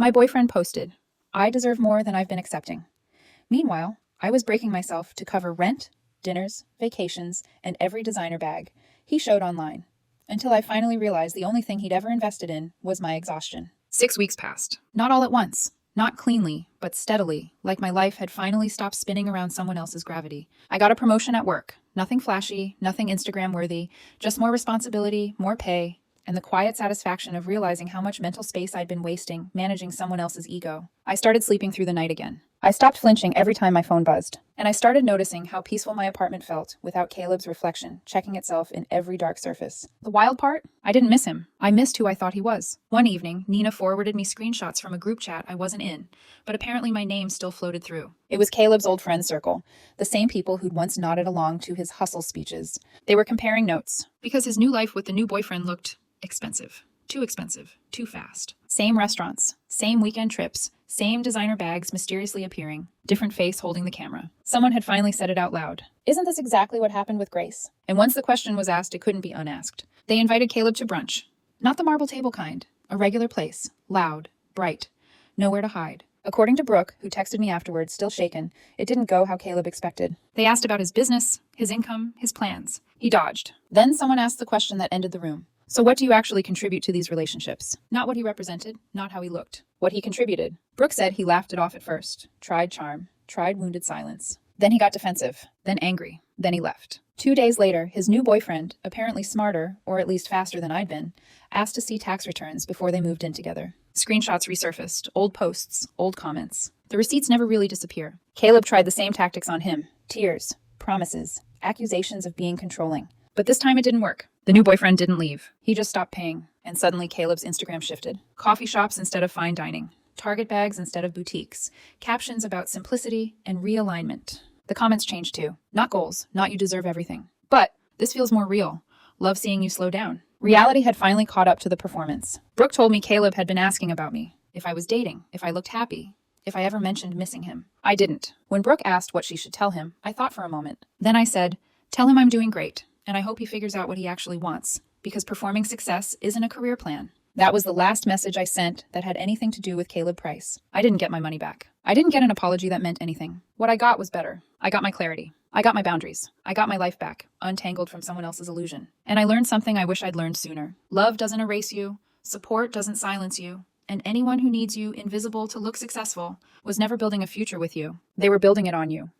My boyfriend posted, "I deserve more than I've been accepting." Meanwhile, I was breaking myself to cover rent, dinners, vacations, and every designer bag he showed online, until I finally realized the only thing he'd ever invested in was my exhaustion. 6 weeks passed. Not all at once. Not cleanly, but steadily, like my life had finally stopped spinning around someone else's gravity. I got a promotion at work. Nothing flashy, nothing Instagram-worthy, just more responsibility, more pay, and the quiet satisfaction of realizing how much mental space I'd been wasting managing someone else's ego. I started sleeping through the night again. I stopped flinching every time my phone buzzed, and I started noticing how peaceful my apartment felt without Caleb's reflection checking itself in every dark surface. The wild part? I didn't miss him. I missed who I thought he was. One evening, Nina forwarded me screenshots from a group chat I wasn't in, but apparently my name still floated through. It was Caleb's old friend circle, the same people who'd once nodded along to his hustle speeches. They were comparing notes, because his new life with the new boyfriend looked expensive, too fast. Same restaurants, same weekend trips, same designer bags mysteriously appearing, different face holding the camera. Someone had finally said it out loud. Isn't this exactly what happened with Grace? And once the question was asked, it couldn't be unasked. They invited Caleb to brunch. Not the marble table kind, a regular place, loud, bright, nowhere to hide. According to Brooke, who texted me afterwards, still shaken, it didn't go how Caleb expected. They asked about his business, his income, his plans. He dodged. Then someone asked the question that ended the room. So what do you actually contribute to these relationships? Not what he represented, not how he looked. What he contributed. Brooke said he laughed it off at first. Tried charm. Tried wounded silence. Then he got defensive. Then angry. Then he left. 2 days later, his new boyfriend, apparently smarter, or at least faster than I'd been, asked to see tax returns before they moved in together. Screenshots resurfaced. Old posts. Old comments. The receipts never really disappear. Caleb tried the same tactics on him. Tears. Promises. Accusations of being controlling. But this time it didn't work. The new boyfriend didn't leave. He just stopped paying. And suddenly Caleb's Instagram shifted. Coffee shops instead of fine dining. Target bags instead of boutiques. Captions about simplicity and realignment. The comments changed too. Not goals. Not you deserve everything. But this feels more real. Love seeing you slow down. Reality had finally caught up to the performance. Brooke told me Caleb had been asking about me. If I was dating. If I looked happy. If I ever mentioned missing him. I didn't. When Brooke asked what she should tell him, I thought for a moment. Then I said, "Tell him I'm doing great. And I hope he figures out what he actually wants, because performing success isn't a career plan." That was the last message I sent that had anything to do with Caleb Price. I didn't get my money back. I didn't get an apology that meant anything. What I got was better. I got my clarity. I got my boundaries. I got my life back, untangled from someone else's illusion. And I learned something I wish I'd learned sooner. Love doesn't erase you. Support doesn't silence you. And anyone who needs you invisible to look successful was never building a future with you. They were building it on you.